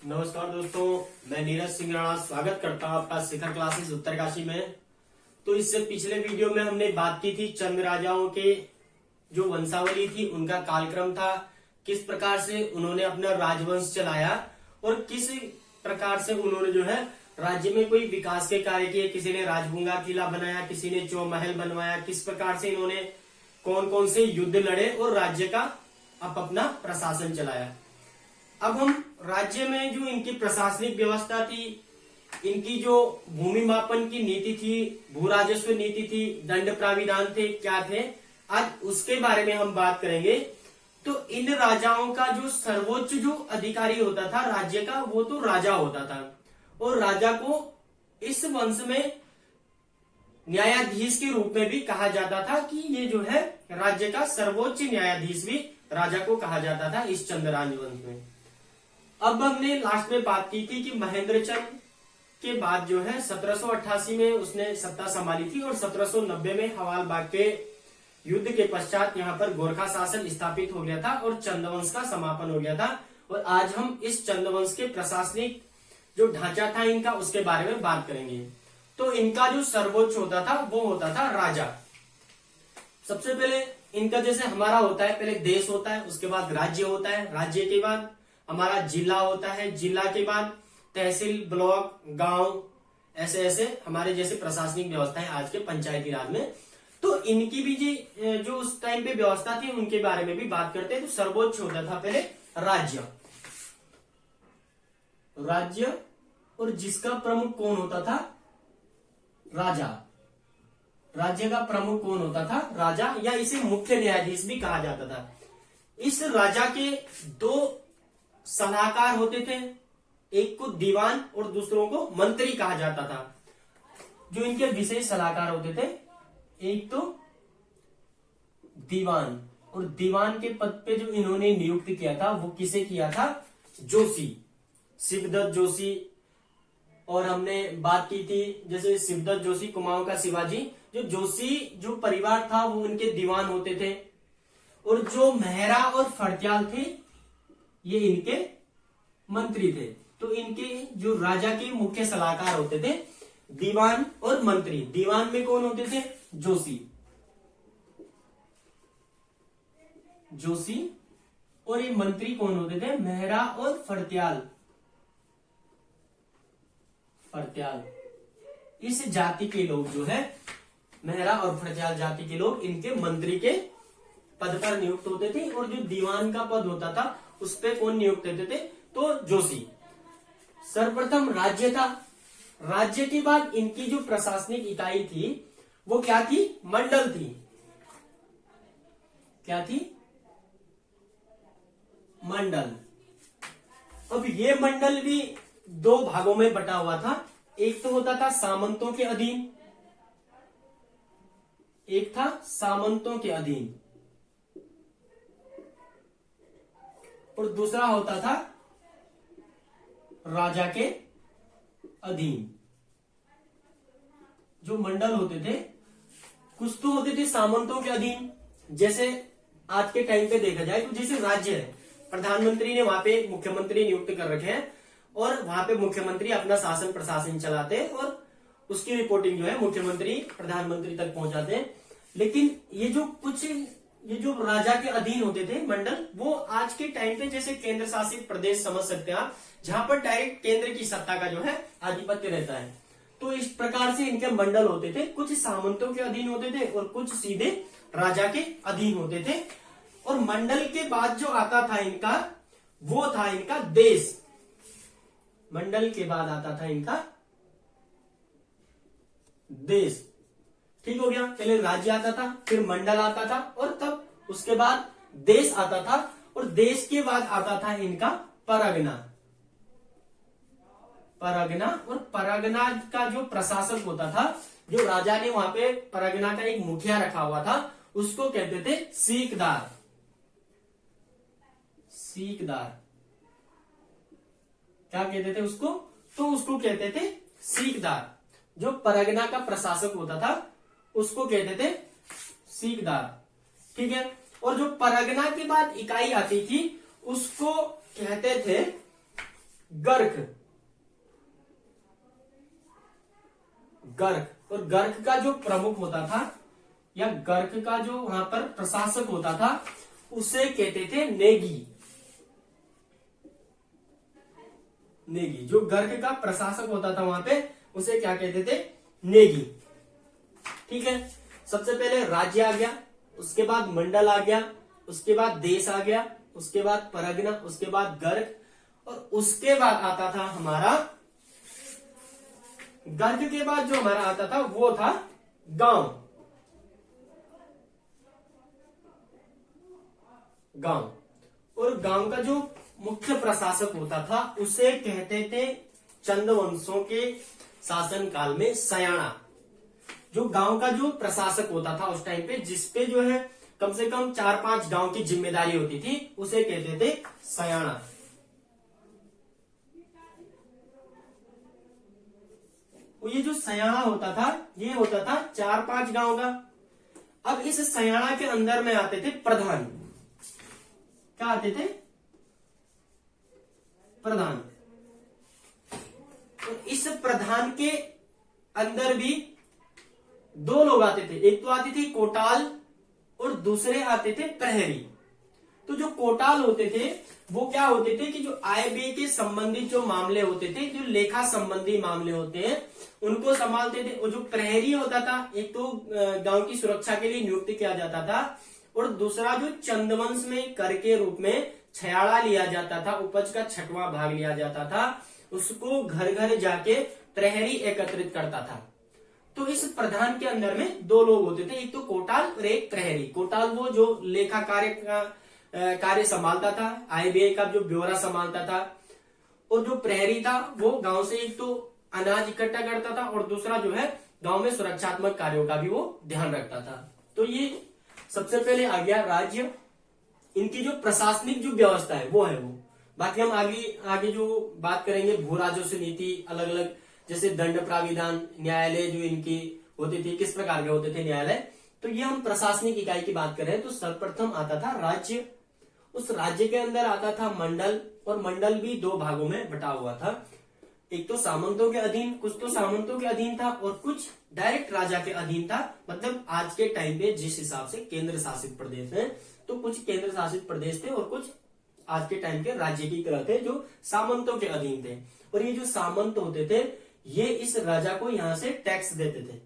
नमस्कार दोस्तों, मैं नीरज सिंह राणा स्वागत करता हूं आपका शिखर क्लासेस उत्तरकाशी में। तो इससे पिछले वीडियो में हमने बात की थी चंद राजाओं के जो वंशावली थी, उनका कालक्रम था, किस प्रकार से उन्होंने अपना राजवंश चलाया और किस प्रकार से उन्होंने जो है राज्य में कोई विकास के कार्य किए। किसी ने राजभुंगा किला बनाया, किसी ने चौमहल बनवाया, किस प्रकार से इन्होंने कौन कौन से युद्ध लड़े और राज्य का अपना प्रशासन चलाया। अब हम राज्य में जो इनकी प्रशासनिक व्यवस्था थी, इनकी जो भूमि मापन की नीति थी, भू राजस्व नीति थी, दंड प्राविधान थे, क्या थे, आज उसके बारे में हम बात करेंगे। तो इन राजाओं का जो सर्वोच्च जो अधिकारी होता था राज्य का, वो तो राजा होता था और राजा को इस वंश में न्यायाधीश के रूप में भी कहा जाता था कि ये जो है राज्य का सर्वोच्च न्यायाधीश भी राजा को कहा जाता था इस चंद राजवंश में। अब हमने लास्ट में बात की थी कि महेंद्र चंद के बाद जो है 1788 में उसने सत्ता संभाली थी और 1790 में हवाल बाग के युद्ध के पश्चात यहाँ पर गोरखा शासन स्थापित हो गया था और चंदवंश का समापन हो गया था। और आज हम इस चंदवंश के प्रशासनिक जो ढांचा था इनका, उसके बारे में बात करेंगे। तो इनका जो सर्वोच्च होता था वो होता था राजा। सबसे पहले इनका जैसे हमारा होता है, पहले देश होता है, उसके बाद राज्य होता है, राज्य के बाद हमारा जिला होता है, जिला के बाद तहसील, ब्लॉक, गांव, ऐसे ऐसे हमारे जैसे प्रशासनिक व्यवस्था है आज के पंचायती राज में। तो इनकी भी जो उस टाइम पे व्यवस्था थी उनके बारे में भी बात करते हैं। तो सर्वोच्च होता था पहले राज्य, राज्य और जिसका प्रमुख कौन होता था, राजा। राज्य का प्रमुख कौन होता था, राजा, या इसे मुख्य न्यायाधीश भी कहा जाता था। इस राजा के दो सलाहकार होते थे, एक को दीवान और दूसरों को मंत्री कहा जाता था। जो इनके विशेष सलाहकार होते थे, एक तो दीवान, और दीवान के पद पे जो इन्होंने नियुक्त किया था वो किसे किया था, जोशी, शिवदत्त जोशी। और हमने बात की थी जैसे शिवदत्त जोशी, कुमाऊं का शिवाजी, जो जोशी जो परिवार था वो उनके दीवान होते थे। और जो मेहरा और फड़त्याल थे ये इनके मंत्री थे। तो इनके जो राजा के मुख्य सलाहकार होते थे दीवान और मंत्री। दीवान में कौन होते थे, जोशी, जोशी, और ये मंत्री कौन होते थे, मेहरा और फड़त्याल, फड़त्याल। इस जाति के लोग जो है मेहरा और फड़त्याल जाति के लोग इनके मंत्री के पद पर नियुक्त होते थे। और जो दीवान का पद होता था उस पे कौन नियुक्त होते थे, तो जोशी। सर्वप्रथम राज्य था। राज्य के बाद इनकी जो प्रशासनिक इकाई थी वो क्या थी, मंडल थी। क्या थी, मंडल। अब ये मंडल भी दो भागों में बटा हुआ था। एक तो होता था सामंतों के अधीन, एक था सामंतों के अधीन, और दूसरा होता था राजा के अधीन। जो मंडल होते थे कुछ तो होते थे सामंतों के अधीन, जैसे आज के टाइम पे देखा जाए तो जैसे राज्य है, प्रधानमंत्री ने वहां पे मुख्यमंत्री नियुक्त कर रखे हैं और वहां पे मुख्यमंत्री अपना शासन प्रशासन चलाते हैं और उसकी रिपोर्टिंग जो है मुख्यमंत्री प्रधानमंत्री तक पहुंचाते हैं। लेकिन ये जो राजा के अधीन होते थे मंडल, वो आज के टाइम पे जैसे केंद्र शासित प्रदेश समझ सकते हैं आप, जहां पर डायरेक्ट केंद्र की सत्ता का जो है आधिपत्य रहता है। तो इस प्रकार से इनके मंडल होते थे, कुछ सामंतों के अधीन होते थे और कुछ सीधे राजा के अधीन होते थे। और मंडल के बाद जो आता था इनका, वो था इनका देश। मंडल के बाद आता था इनका देश। ठीक हो गया, पहले राज्य आता था, फिर मंडल आता था और तब उसके बाद देश आता था, और देश के बाद आता था इनका परगना। परगना, और परगना का जो प्रशासक होता था, जो राजा ने वहां पे परगना का एक मुखिया रखा हुआ था, उसको कहते थे सीकदार। सीकदार क्या कहते थे उसको, तो उसको कहते थे सीकदार। जो परगना का प्रशासक होता था उसको कहते थे सीकदार। ठीक है, और जो परगना के बाद इकाई आती थी उसको कहते थे गर्क। गर्क और गर्क का जो प्रमुख होता था या गर्क का जो वहां पर प्रशासक होता था उसे कहते थे नेगी। नेगी, जो गर्क का प्रशासक होता था वहां पे उसे क्या कहते थे? नेगी। ठीक है, सबसे पहले राज्य आ गया, उसके बाद मंडल आ गया, उसके बाद देश आ गया, उसके बाद परगना, उसके बाद गर्क और उसके बाद आता था हमारा गर्क के बाद जो हमारा आता था वो था गांव। गांव और गांव का जो मुख्य प्रशासक होता था उसे कहते थे चंद्रवंशों के शासन काल में सयाना। जो गांव का जो प्रशासक होता था उस टाइम पे, जिसपे जो है कम से कम 4-5 गांव की जिम्मेदारी होती थी, उसे कहते थे सयाना। ये जो सयाना होता था ये होता था 4-5 गांव का। अब इस सयाना के अंदर में आते थे प्रधान। क्या आते थे? प्रधान। और इस प्रधान के अंदर भी दो लोग आते थे, एक तो आते थे कोटाल और दूसरे आते थे प्रहरी। तो जो कोटाल होते थे वो क्या होते थे कि जो आय व्यय के संबंधित जो मामले होते थे, जो लेखा संबंधी मामले होते हैं उनको संभालते थे। और जो प्रहरी होता था, एक तो गांव की सुरक्षा के लिए नियुक्त किया जाता था और दूसरा जो चंद्रवंश में कर के रूप में छयाड़ा लिया जाता था, उपज का 6वां भाग लिया जाता था, उसको घर घर जाके प्रहरी एकत्रित करता था। तो इस प्रधान के अंदर में दो लोग होते थे, एक तो कोटाल और एक प्रहरी। कोटाल वो जो लेखा कार्य संभालता था, आय व्यय का जो ब्यौरा संभालता था, और जो प्रहरी था वो गांव से एक तो अनाज इकट्ठा करता था और दूसरा जो है गांव में सुरक्षात्मक कार्यों का भी वो ध्यान रखता था। तो ये सबसे पहले आ गया राज्य। इनकी जो प्रशासनिक जो व्यवस्था है वो है वो। बाकी हम आगे जो बात करेंगे भू राजस्व नीति, अलग अलग जैसे दंड प्राविधान, न्यायालय जो इनकी होती थी, किस प्रकार के होते थे न्यायालय, तो ये हम प्रशासनिक इकाई की बात कर रहे हैं। तो सर्वप्रथम आता था राज्य, उस राज्य के अंदर आता था मंडल, और मंडल भी दो भागों में बटा हुआ था। एक तो सामंतों के अधीन, कुछ तो सामंतों के अधीन था और कुछ डायरेक्ट राजा के अधीन था। मतलब आज के टाइम पे जिस हिसाब से केंद्र शासित प्रदेश है, तो कुछ केंद्र शासित प्रदेश थे और कुछ आज के टाइम के राज्य की तरह थे जो सामंतों के अधीन थे। और ये जो सामंत होते थे ये इस राजा को यहाँ से टैक्स देते थे,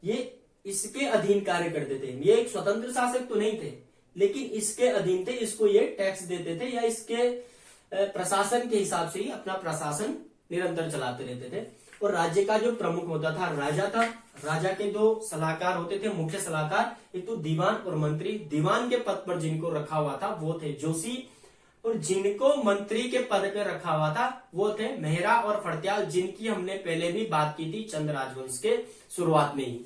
ये इसके अधीन कार्य करते थे। ये एक स्वतंत्र शासक तो नहीं थे लेकिन इसके अधीन थे, इसको ये टैक्स देते थे या इसके प्रशासन के हिसाब से ही अपना प्रशासन निरंतर चलाते रहते थे। और राज्य का जो प्रमुख होता था राजा था। राजा के दो सलाहकार होते थे, मुख्य सलाहकार, एक तो दीवान और मंत्री। दीवान के पद पर जिनको रखा हुआ था वो थे जोशी, और जिनको मंत्री के पद पर रखा हुआ था वो थे मेहरा और फड़त्याल, जिनकी हमने पहले भी बात की थी चंद राजवंश के शुरुआत में ही।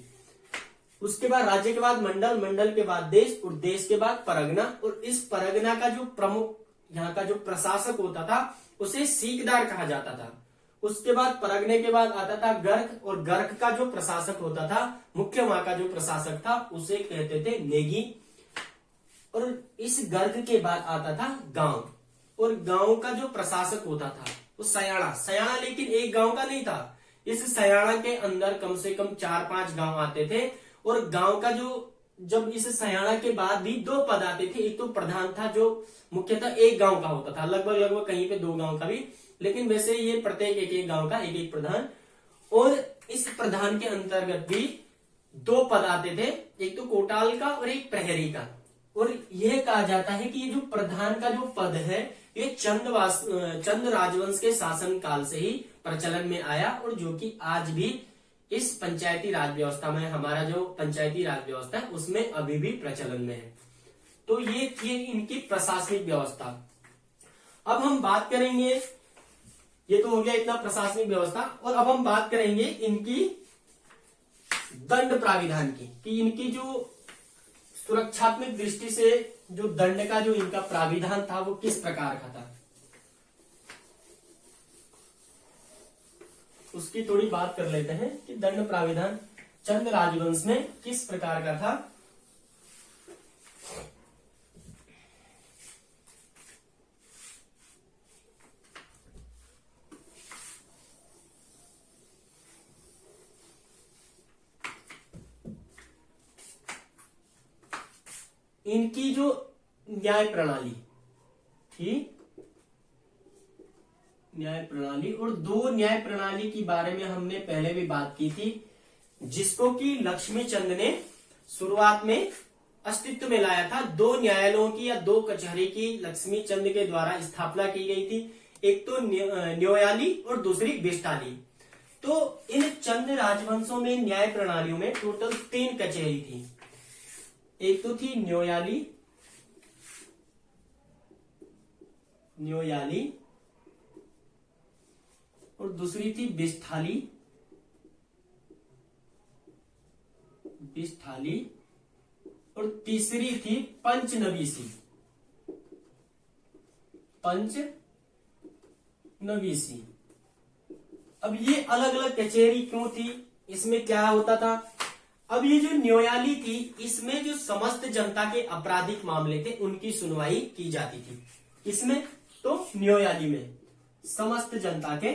उसके बाद राज्य के बाद मंडल, मंडल के बाद देश, और देश के बाद परगना। और इस परगना का जो प्रमुख यहाँ का जो प्रशासक होता था उसे सीकदार कहा जाता था। उसके बाद परगने के बाद आता था गर्क, और गर्क का जो प्रशासक होता था, मुख्य वहां का जो प्रशासक था उसे कहते थे नेगी। और इस गर्क के बाद आता था गांव, और गांव का जो प्रशासक होता था वो सयाना। सयाना लेकिन एक गांव का नहीं था, इस सयाना के अंदर कम से कम 4-5 गांव आते थे। और गांव का जो जब इस सयाना के बाद भी दो पद आते थे, एक तो प्रधान था जो मुख्यतः एक गांव का होता था, लगभग कहीं पे 2 गांव का भी, लेकिन वैसे ये प्रत्येक एक गांव का एक प्रधान। और इस प्रधान के अंतर्गत भी 2 पद आते थे, एक तो कोटाल का और एक प्रहरी का। और यह कहा जाता है कि ये जो प्रधान का जो पद है ये चंद राजवंश के शासन काल से ही प्रचलन में आया, और जो कि आज भी इस पंचायती राज व्यवस्था में, हमारा जो पंचायती राज व्यवस्था है उसमें अभी भी प्रचलन में है। तो ये थी इनकी प्रशासनिक व्यवस्था। अब हम बात करेंगे, ये तो हो गया इतना प्रशासनिक व्यवस्था, और अब हम बात करेंगे इनकी दंड प्राविधान की, कि इनकी जो सुरक्षात्मक दृष्टि से जो दंड का जो इनका प्राविधान था वो किस प्रकार का था, उसकी थोड़ी बात कर लेते हैं कि दंड प्राविधान चंद राजवंश में किस प्रकार का था। इनकी जो न्याय प्रणाली थी, न्याय प्रणाली, और दो न्याय प्रणाली के बारे में हमने पहले भी बात की थी, जिसको कि लक्ष्मीचंद ने शुरुआत में अस्तित्व में लाया था। दो न्यायालयों की या दो कचहरी की लक्ष्मीचंद के द्वारा स्थापना की गई थी, एक तो न्योयाली और दूसरी बिष्टाली। तो इन चंद राजवंशों में न्याय प्रणालियों में टोटल 3 कचहरी थी। एक तो थी न्योयाली, और दूसरी थी बिष्ठाली, और तीसरी थी पंचनवीसी। अब ये अलग अलग कचहरी क्यों थी, इसमें क्या होता था? अब ये जो न्योयाली थी, इसमें जो समस्त जनता के आपराधिक मामले थे उनकी सुनवाई की जाती थी। इसमें तो न्योयाली में समस्त जनता के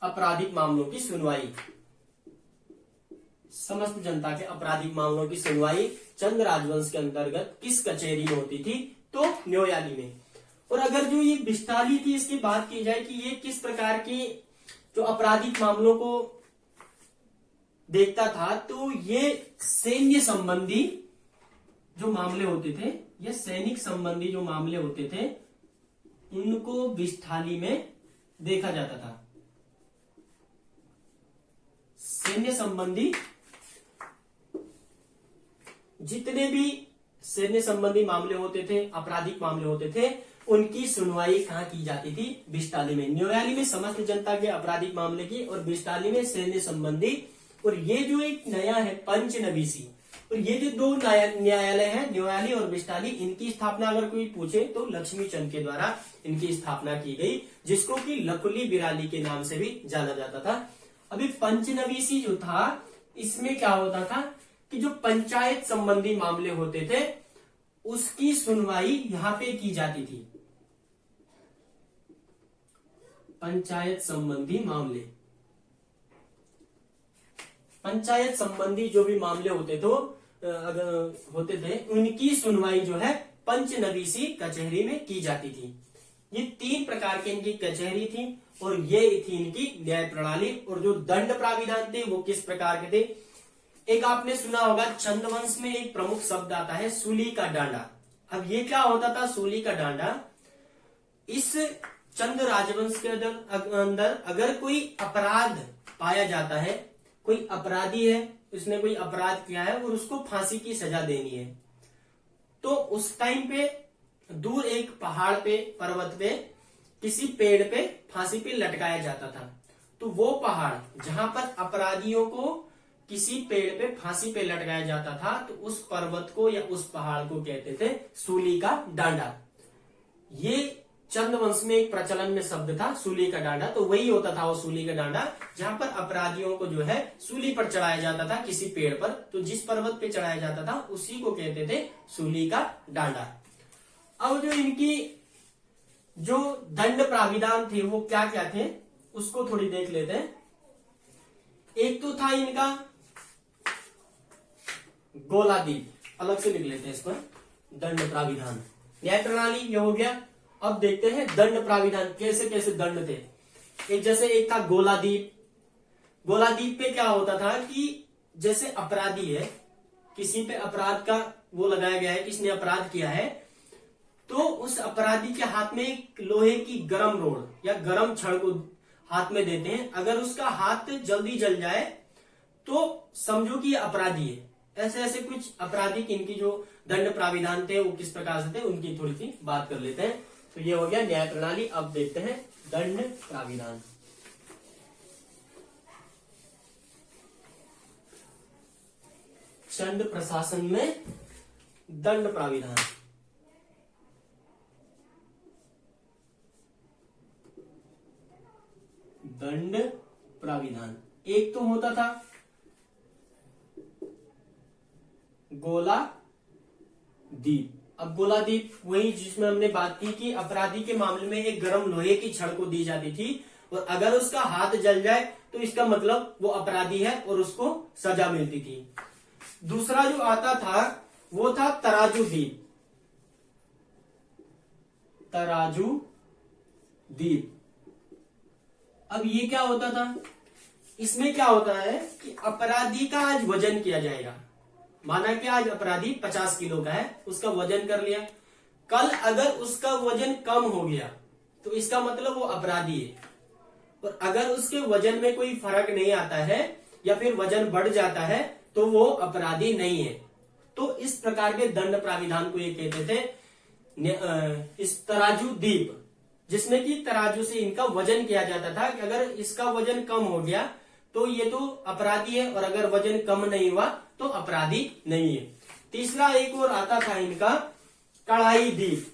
आपराधिक मामलों की सुनवाई, समस्त जनता के आपराधिक मामलों की सुनवाई चंद राजवंश के अंतर्गत किस कचहरी में होती थी? तो न्योयाली में। और अगर जो ये बिष्टाली थी, इसकी बात की जाए कि ये किस प्रकार की जो आपराधिक मामलों को देखता था, तो ये सैन्य संबंधी जो मामले होते थे, ये सैनिक संबंधी जो मामले होते थे, उनको बिष्ठाली में देखा जाता था। सैन्य संबंधी जितने भी सैन्य संबंधी मामले होते थे, आपराधिक मामले होते थे, उनकी सुनवाई कहाँ की जाती थी? बिष्टाली में। न्योयाली में समस्त जनता के आपराधिक मामले की, और बिष्टाली में सैन्य संबंधी। और ये जो एक नया है पंचनवीसी, और ये जो दो न्यायालय है, न्योयाली और बिष्टाली, इनकी स्थापना अगर कोई पूछे तो लक्ष्मीचंद के द्वारा इनकी स्थापना की गई, जिसको कि लकुली बिराली के नाम से भी जाना जाता था। अभी पंचनवीसी जो था, इसमें क्या होता था कि जो पंचायत संबंधी मामले होते थे, उसकी सुनवाई यहां पे की जाती थी। पंचायत संबंधी मामले, पंचायत संबंधी जो भी मामले होते थे, उनकी सुनवाई जो है पंचनवीसी कचहरी में की जाती थी। ये 3 प्रकार की इनकी कचहरी थी, और ये थी इनकी न्याय प्रणाली। और जो दंड प्राविधान थे वो किस प्रकार के थे? एक आपने सुना होगा, चंद्रवंश में एक प्रमुख शब्द आता है सूली का डांडा। अब ये क्या होता था सूली का डांडा? इस चंद राजवंश के अंदर अगर कोई अपराध पाया जाता है, कोई अपराधी है, उसने कोई अपराध किया है और उसको फांसी की सजा देनी है, तो उस टाइम पे दूर एक पहाड़ पे, पर्वत पे, किसी पेड़ पे फांसी पे लटकाया जाता था। तो वो पहाड़ जहां पर अपराधियों को किसी पेड़ पे फांसी पे लटकाया जाता था, तो उस पर्वत को या उस पहाड़ को कहते थे सूली का डांडा। ये चंद्रवंश में एक प्रचलन में शब्द था सूली का डांडा। तो वही होता था वो सूली का डांडा, जहां पर अपराधियों को जो है सूली पर चढ़ाया जाता था किसी पेड़ पर। तो जिस पर्वत पे चढ़ाया जाता था उसी को कहते थे सूली का डांडा। अब जो इनकी जो दंड प्राविधान थे वो क्या क्या थे, उसको थोड़ी देख लेते हैं। एक तो था इनका गोलादीप, अलग से लिख लेते हैं इस पर, दंड प्राविधान। न्याय प्रणाली ये हो गया। अब देखते हैं दंड प्राविधान कैसे कैसे दंड थे। एक जैसे एक था गोलादीप। गोलादीप पे क्या होता था कि जैसे अपराधी है, किसी पे अपराध का वो लगाया गया है, किसने अपराध किया है, तो उस अपराधी के हाथ में एक लोहे की गरम रोड या गरम छड़ को हाथ में देते हैं। अगर उसका हाथ जल्दी जल जाए तो समझो कि ये अपराधी है। ऐसे ऐसे कुछ आपराधिक इनकी जो दंड प्राविधान थे वो किस प्रकार से थे, उनकी थोड़ी सी बात कर लेते हैं। तो ये हो गया न्याय प्रणाली। अब देखते हैं दंड प्राविधान। चंद प्रशासन में दंड प्राविधान। दंड प्राविधान एक तो होता था गोलादीप। अब गोलादीप वही जिसमें हमने बात की कि अपराधी के मामले में एक गर्म लोहे की छड़ को दी जाती थी, और अगर उसका हाथ जल जाए तो इसका मतलब वो अपराधी है और उसको सजा मिलती थी। दूसरा जो आता था वो था तराजू द्वीप। तराजू द्वीप। अब ये क्या होता था, इसमें क्या होता है कि अपराधी का आज वजन किया जाएगा। माना कि आज अपराधी 50 किलो का है, उसका वजन कर लिया। कल अगर उसका वजन कम हो गया तो इसका मतलब वो अपराधी है, और अगर उसके वजन में कोई फर्क नहीं आता है या फिर वजन बढ़ जाता है तो वो अपराधी नहीं है। तो इस प्रकार के दंड प्राविधान को ये कहते थे इस तराजू द्वीप, जिसमें कि तराजू से इनका वजन किया जाता था कि अगर इसका वजन कम हो गया तो ये तो अपराधी है, और अगर वजन कम नहीं हुआ तो अपराधी नहीं है। तीसरा एक और आता था इनका कड़ाई द्वीप।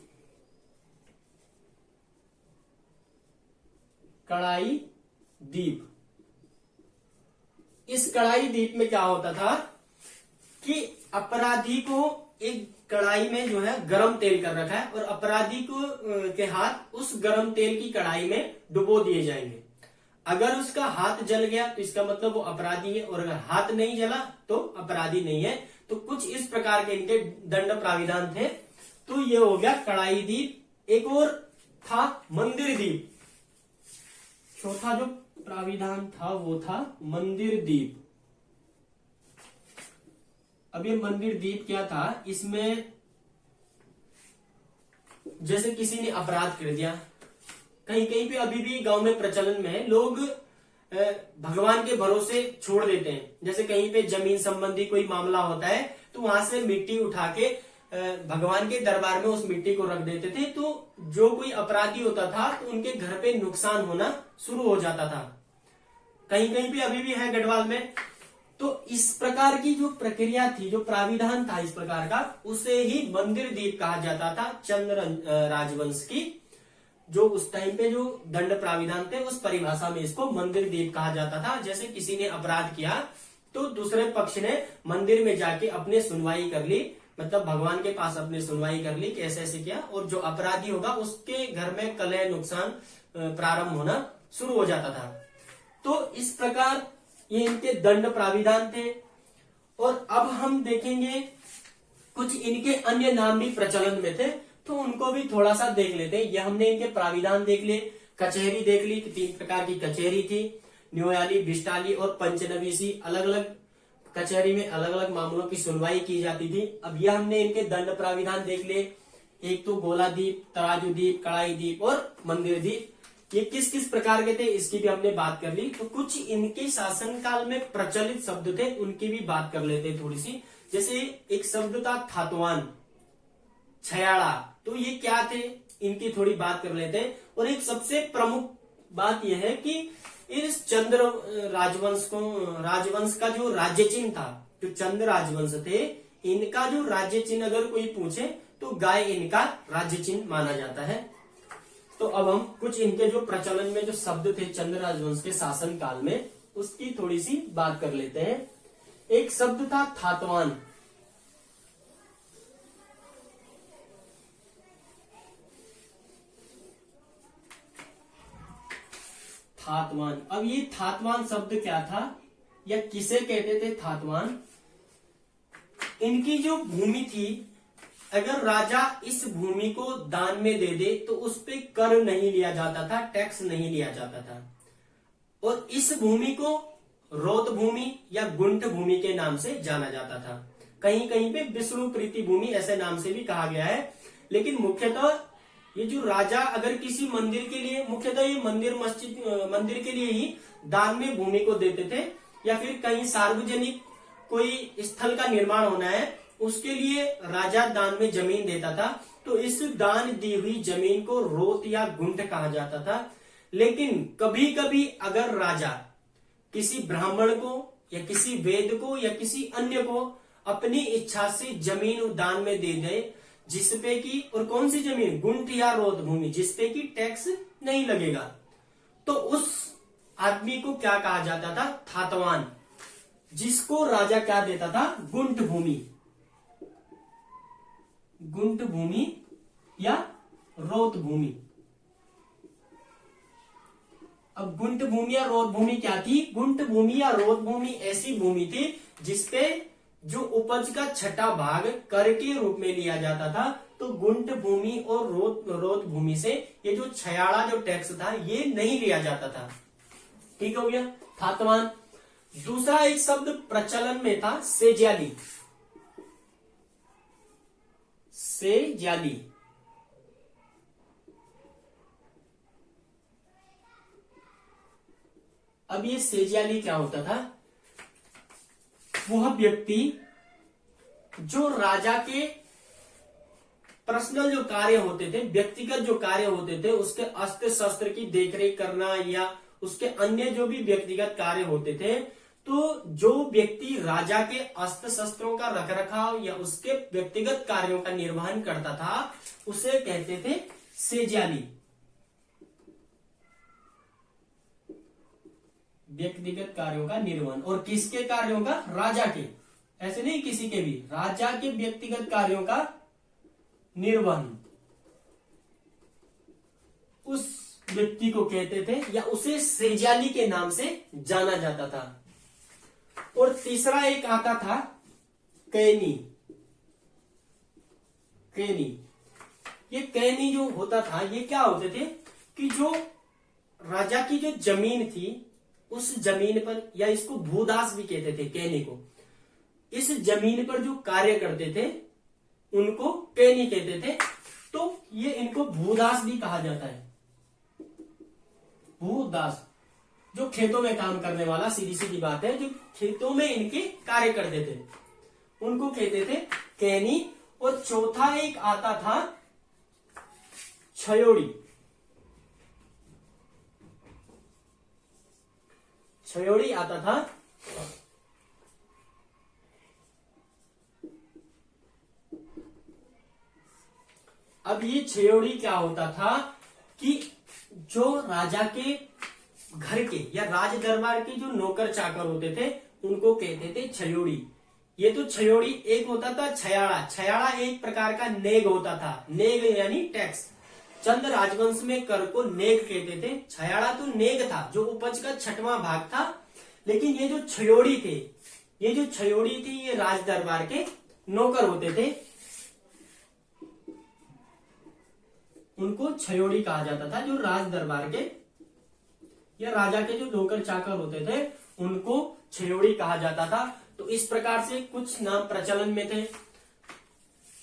कड़ाई द्वीप। इस कड़ाई द्वीप में क्या होता था कि अपराधी को एक कड़ाई में जो है गरम तेल कर रखा है, और अपराधी को के हाथ उस गरम तेल की कड़ाई में डुबो दिए जाएंगे। अगर उसका हाथ जल गया तो इसका मतलब वो अपराधी है, और अगर हाथ नहीं जला तो अपराधी नहीं है। तो कुछ इस प्रकार के इनके दंड प्राविधान थे। तो ये हो गया कड़ाई द्वीप। एक और था मंदिर द्वीप। चौथा जो प्राविधान था वो था मंदिर द्वीप। अब ये मंदिर द्वीप क्या था, इसमें जैसे किसी ने अपराध कर दिया, कहीं कहीं पे अभी भी गांव में प्रचलन में है, लोग भगवान के भरोसे छोड़ देते हैं। जैसे कहीं पे जमीन संबंधी कोई मामला होता है तो वहां से मिट्टी उठा के भगवान के दरबार में उस मिट्टी को रख देते थे। तो जो कोई अपराधी होता था तो उनके घर पे नुकसान होना शुरू हो जाता था। कहीं कहीं पे अभी भी है गढ़वाल में। तो इस प्रकार की जो प्रक्रिया थी, जो प्राविधान था इस प्रकार का, उसे ही मंदिर द्वीप कहा जाता था। चंद्र राजवंश की जो उस टाइम पे जो दंड प्राविधान थे उस परिभाषा में इसको मंदिर द्वीप कहा जाता था। जैसे किसी ने अपराध किया तो दूसरे पक्ष ने मंदिर में जाके अपने सुनवाई कर ली, मतलब भगवान के पास अपने सुनवाई कर ली कि ऐसे ऐसे किया, और जो अपराधी होगा उसके घर में कलह नुकसान प्रारंभ होना शुरू हो जाता था। तो इस प्रकार ये इनके दंड प्राविधान थे। और अब हम देखेंगे कुछ इनके अन्य नाम भी प्रचलन में थे, तो उनको भी थोड़ा सा देख लेते हैं। ये हमने इनके प्राविधान देख लिए, कचहरी देख ली कि 3 प्रकार की कचहरी थी, न्योयाली, बिस्टाली और पंचनवीसी। अलग अलग कचहरी में अलग अलग मामलों की सुनवाई की जाती थी। अब यह हमने इनके दंड प्राविधान देख लिए, एक तो गोला द्वीप, तराजू द्वीप, कड़ाई द्वीप और मंदिर द्वीप। ये किस किस प्रकार के थे इसकी भी हमने बात कर ली। तो कुछ इनके शासनकाल में प्रचलित शब्द थे, उनकी भी बात कर लेते थोड़ी सी। जैसे एक शब्द था थातवान, छयाड़ा, तो ये क्या थे इनकी थोड़ी बात कर लेते हैं। और एक सबसे प्रमुख बात यह है कि इस चंद्र राजवंश का जो राज्य चिन्ह था, जो चंद्र राजवंश थे, इनका जो राज्य चिन्ह अगर कोई पूछे तो गाय इनका राज्य चिन्ह माना जाता है। तो अब हम कुछ इनके जो प्रचलन में जो शब्द थे चंद्र राजवंश के शासन काल में, उसकी थोड़ी सी बात कर लेते हैं। एक शब्द था थातवान। थातवान। अब ये थातवान शब्द क्या था या किसे कहते थे थातवान? इनकी जो भूमि थी, अगर राजा इस भूमि को दान में दे दे तो उस पे कर नहीं लिया जाता था, टैक्स नहीं लिया जाता था। और इस भूमि को रोत भूमि या गुंठ भूमि के नाम से जाना जाता था। कहीं कहीं पे विष्णु प्रीति भूमि ऐसे नाम से भी कहा गया है। लेकिन मुख्यतः ये जो राजा अगर किसी मंदिर के लिए, मुख्यतः ये मंदिर के लिए ही दान में भूमि को देते थे, या फिर कहीं सार्वजनिक कोई स्थल का निर्माण होना है उसके लिए राजा दान में जमीन देता था। तो इस दान दी हुई जमीन को रोत या गुंठ कहा जाता था। लेकिन कभी कभी अगर राजा किसी ब्राह्मण को या किसी वेद को या किसी अन्य को अपनी इच्छा से जमीन दान में दे दे, जिसपे की, और कौन सी जमीन, गुंठ या रोत भूमि, जिसपे की टैक्स नहीं लगेगा, तो उस आदमी को क्या कहा जाता था? थातवान। जिसको राजा क्या देता था? गुंठ भूमि, गुंठ भूमि या रोत भूमि। अब गुंठ भूमि या रोत भूमि क्या थी? गुंठ भूमि या रोत भूमि ऐसी भूमि थी जिसपे जो उपज का छठा भाग कर के रूप में लिया जाता था, तो गुंट भूमि और रोत भूमि से ये जो छयाड़ा जो टैक्स था ये नहीं लिया जाता था। ठीक हो गया थातवान। दूसरा एक शब्द प्रचलन में था सेज्याली। सेज्याली अब ये सेज्याली क्या होता था? वह व्यक्ति जो राजा के पर्सनल जो कार्य होते थे, व्यक्तिगत जो कार्य होते थे, उसके अस्त्र शस्त्र की देखरेख करना या उसके अन्य जो भी व्यक्तिगत कार्य होते थे, तो जो व्यक्ति राजा के अस्त्र शस्त्रों का रखरखाव या उसके व्यक्तिगत कार्यों का निर्वहन करता था, उसे कहते थे सेज्याली। व्यक्तिगत कार्यों का निर्वहन। और किसके कार्यों का? राजा के, ऐसे नहीं किसी के भी, राजा के व्यक्तिगत कार्यों का निर्वहन उस व्यक्ति को कहते थे या उसे सेज्याली के नाम से जाना जाता था। और तीसरा एक आता था कैनी। कैनी, ये कैनी जो होता था, ये क्या होते थे कि जो राजा की जो जमीन थी, उस जमीन पर, या इसको भूदास भी कहते थे कैनी को, इस जमीन पर जो कार्य करते थे उनको कैनी कहते थे। तो ये इनको भूदास भी कहा जाता है। भूदास, जो खेतों में काम करने वाला, सीधी सीधी बात है, जो खेतों में इनके कार्य करते थे उनको कहते थे कैनी। और चौथा एक आता था छयोड़ी। छयोड़ी आता था। अब ये छयोड़ी क्या होता था कि जो राजा के घर के या राज दरबार के जो नौकर चाकर होते थे उनको कहते थे छयोड़ी। ये तो छयोड़ी एक होता था छयाड़ा। छयाड़ा एक प्रकार का नेग होता था। नेग यानी टैक्स। चंद राजवंश में कर को नेग कहते थे। छयाड़ा तो नेग था, जो उपज का छठवां भाग था। लेकिन ये जो छयोड़ी थे, ये जो छयोड़ी थी, ये राज दरबार के नौकर होते थे, उनको छयोड़ी कहा जाता था। जो राज दरबार के या राजा के जो नौकर चाकर होते थे उनको छयोड़ी कहा जाता था। तो इस प्रकार से कुछ नाम प्रचलन में थे।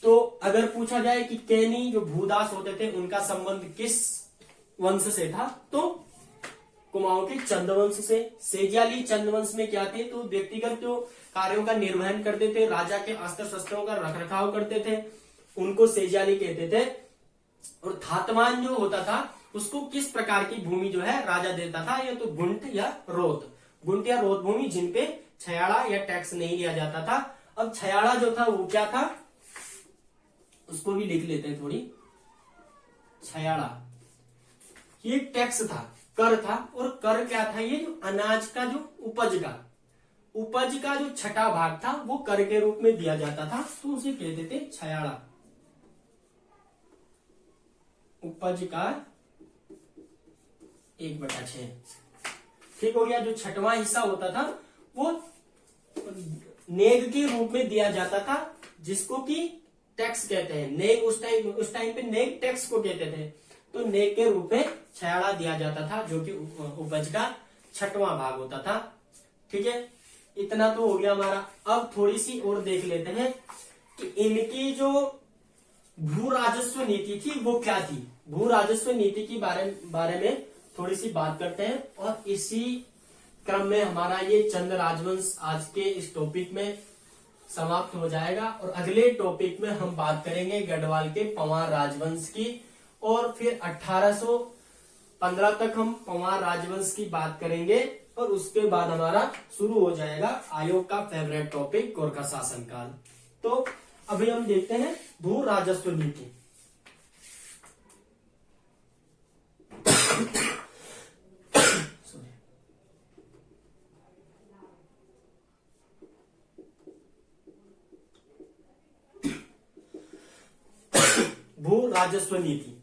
तो अगर पूछा जाए कि कैनी जो भूदास होते थे उनका संबंध किस वंश से था, तो कुमाऊं के चंद्रवंश से। सेज्याली चंद्रवंश में क्या थे? तो व्यक्तिगत जो कार्यों का निर्वहन करते थे, राजा के अस्त्र शस्त्रों का रखरखाव करते थे, उनको सेज्याली कहते थे। और थातवान जो होता था उसको किस प्रकार की भूमि जो है राजा देता था? या तो गुंट या रोत। गुंट या रोत भूमि जिनपे छयाड़ा या टैक्स नहीं लिया जाता था। अब छयाड़ा जो था वो क्या था, उसको भी लिख लेते हैं थोड़ी। छयाड़ा ये टैक्स था, कर था। और कर क्या था? ये जो अनाज का जो उपज का जो छठा भाग था वो कर के रूप में दिया जाता था, तो उसे कहते थे छयाड़ा। उपज का 1/6। ठीक हो गया। जो छठवां हिस्सा होता था वो नेग के रूप में दिया जाता था, जिसको कि टैक्स कहते हैं। नेग उस टाइम पे नेग टैक्स को कहते थे। तो नेग के रूप में छयाड़ा दिया जाता था, जो कि उपज का छठवां भाग होता था। ठीक है, इतना तो हो गया हमारा। अब थोड़ी सी और देख लेते हैं कि इनकी जो भू राजस्व नीति थी वो क्या थी। भू राजस्व नीति के बारे में थोड़ी सी बात करते हैं। और इसी क्रम में हमारा ये चंद राजवंश आज के इस टॉपिक में समाप्त हो जाएगा। और अगले टॉपिक में हम बात करेंगे गढ़वाल के पंवार राजवंश की। और फिर 1815 तक हम पंवार राजवंश की बात करेंगे। और उसके बाद हमारा शुरू हो जाएगा आयोग का फेवरेट टॉपिक गोरखा शासनकाल। तो अभी हम देखते हैं भू राजस्व नीति। भू राजस्व नीति,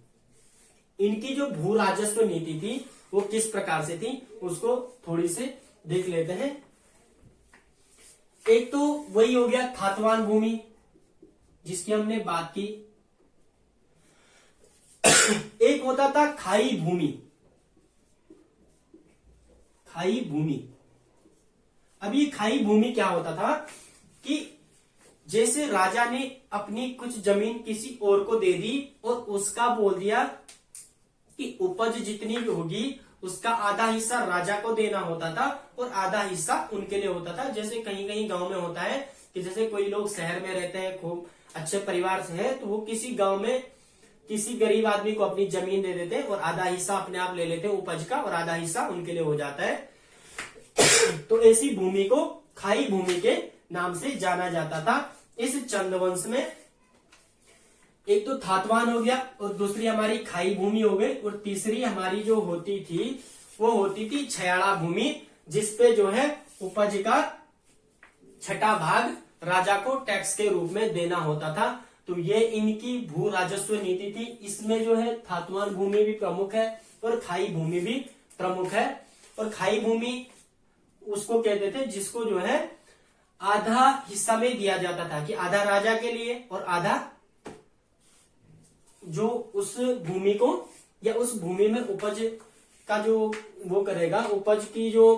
इनकी जो भू राजस्व नीति थी वो किस प्रकार से थी उसको थोड़ी से देख लेते हैं। एक तो वही हो गया थातवान भूमि जिसकी हमने बात की। एक होता था खाई भूमि। खाई भूमि, अब ये खाई भूमि क्या होता था कि जैसे राजा ने अपनी कुछ जमीन किसी और को दे दी और उसका बोल दिया कि उपज जितनी भी होगी उसका आधा हिस्सा राजा को देना होता था और आधा हिस्सा उनके लिए होता था। जैसे कहीं कहीं गांव में होता है कि जैसे कोई लोग शहर में रहते हैं, खूब अच्छे परिवार से है, तो वो किसी गांव में किसी गरीब आदमी को अपनी जमीन दे देते हैं और आधा हिस्सा अपने आप ले लेते हैं उपज का और आधा हिस्सा उनके लिए हो जाता है। तो ऐसी भूमि को खाई भूमि के नाम से जाना जाता था। इस चंद्रवंश में एक तो थातवान हो गया और दूसरी हमारी खाई भूमि हो गई और तीसरी हमारी जो होती थी वो होती थी छयाड़ा भूमि, जिसपे जो है उपज का छठा भाग राजा को टैक्स के रूप में देना होता था। तो ये इनकी भू राजस्व नीति थी। इसमें जो है थातवान भूमि भी प्रमुख है और खाई भूमि भी प्रमुख है। और खाई भूमि उसको कहते थे जिसको जो है आधा हिस्सा में दिया जाता था कि आधा राजा के लिए और आधा जो उस भूमि को या उस भूमि में उपज का जो वो करेगा, उपज की जो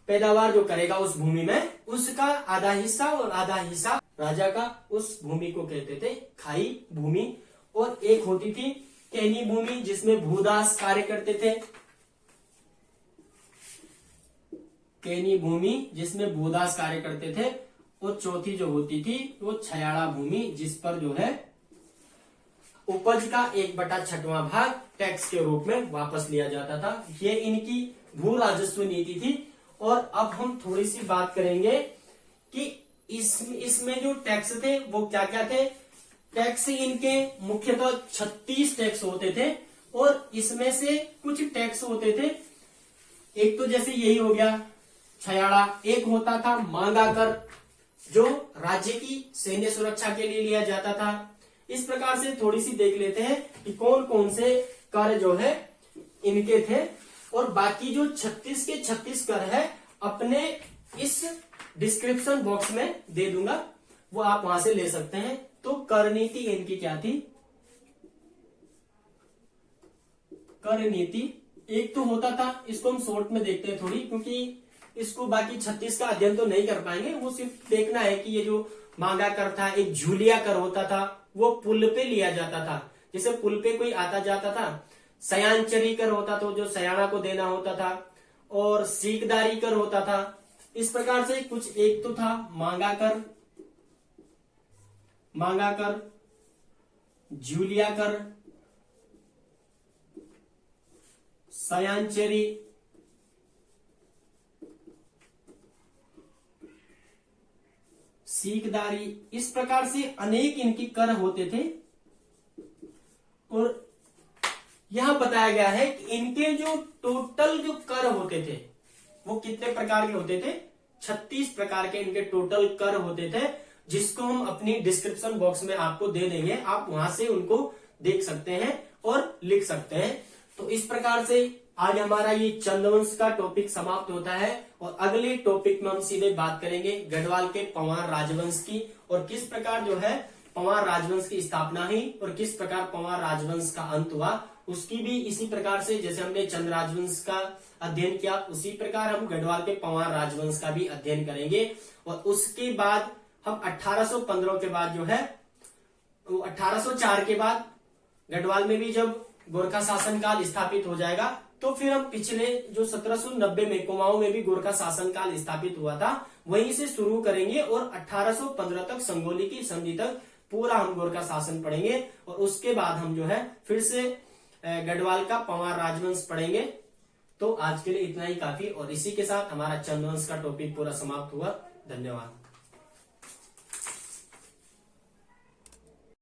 पैदावार जो करेगा उस भूमि में, उसका आधा हिस्सा और आधा हिस्सा राजा का, उस भूमि को कहते थे खाई भूमि। और एक होती थी कैनी भूमि जिसमें भूदास कार्य करते थे। कैनी भूमि जिसमें भूदास कार्य करते थे। और चौथी जो होती थी वो छयाड़ा भूमि जिस पर जो है उपज का 1/6वां भाग टैक्स के रूप में वापस लिया जाता था। ये इनकी भू राजस्व नीति थी। और अब हम थोड़ी सी बात करेंगे कि इसमें जो टैक्स थे वो क्या क्या थे। टैक्स इनके मुख्यतः 36 टैक्स होते थे और इसमें से कुछ टैक्स होते थे, एक तो जैसे यही हो गया छयाड़ा, एक होता था मांगा कर जो राज्य की सैन्य सुरक्षा के लिए लिया जाता था। इस प्रकार से थोड़ी सी देख लेते हैं कि कौन कौन से कर जो है इनके थे। और बाकी जो 36 के 36 कर है अपने इस डिस्क्रिप्शन बॉक्स में दे दूंगा, वो आप वहां से ले सकते हैं। तो कर नीति इनकी क्या थी। कर नीति एक तो होता था, इसको हम शॉर्ट में देखते हैं थोड़ी, क्योंकि इसको बाकी 36 का अध्ययन तो नहीं कर पाएंगे। वो सिर्फ देखना है कि ये जो मांगा कर था, एक झूलिया कर होता था, वो पुल पे लिया जाता था। जैसे पुल पे कोई आता जाता था। सयांचरी कर होता था जो सयाना को देना होता था। और सीकदारी कर होता था। इस प्रकार से कुछ एक तो था मांगा कर, झूलिया कर, सयांचरी, सीकदारी, इस प्रकार से अनेक इनकी कर होते थे। और यहां बताया गया है कि इनके जो टोटल जो कर होते थे वो कितने प्रकार के होते थे। 36 प्रकार के इनके टोटल कर होते थे, जिसको हम अपनी डिस्क्रिप्शन बॉक्स में आपको दे देंगे। आप वहां से उनको देख सकते हैं और लिख सकते हैं। तो इस प्रकार से आज हमारा ये चंद्रवंश का टॉपिक समाप्त होता है। और अगले टॉपिक में हम सीधे बात करेंगे गढ़वाल के पंवार राजवंश की, और किस प्रकार जो है पंवार राजवंश की स्थापना हुई और किस प्रकार पंवार राजवंश का अंत हुआ। उसकी भी इसी प्रकार से जैसे हमने चंद्र राजवंश का अध्ययन किया, उसी प्रकार हम गढ़वाल के पंवार राजवंश का भी अध्ययन करेंगे। और उसके बाद हम 1815 के बाद जो है 1804 के बाद गढ़वाल में भी जब गोरखा शासन काल स्थापित हो जाएगा, तो फिर हम पिछले जो 1790 में कुमाऊं में भी गोरखा शासन काल स्थापित हुआ था वहीं से शुरू करेंगे और 1815 तक संगोली की संधि तक पूरा हम गोरखा शासन पढ़ेंगे। और उसके बाद हम जो है फिर से गढ़वाल का पंवार राजवंश पढ़ेंगे। तो आज के लिए इतना ही काफी, और इसी के साथ हमारा चंद्रवंश का टॉपिक पूरा समाप्त हुआ। धन्यवाद।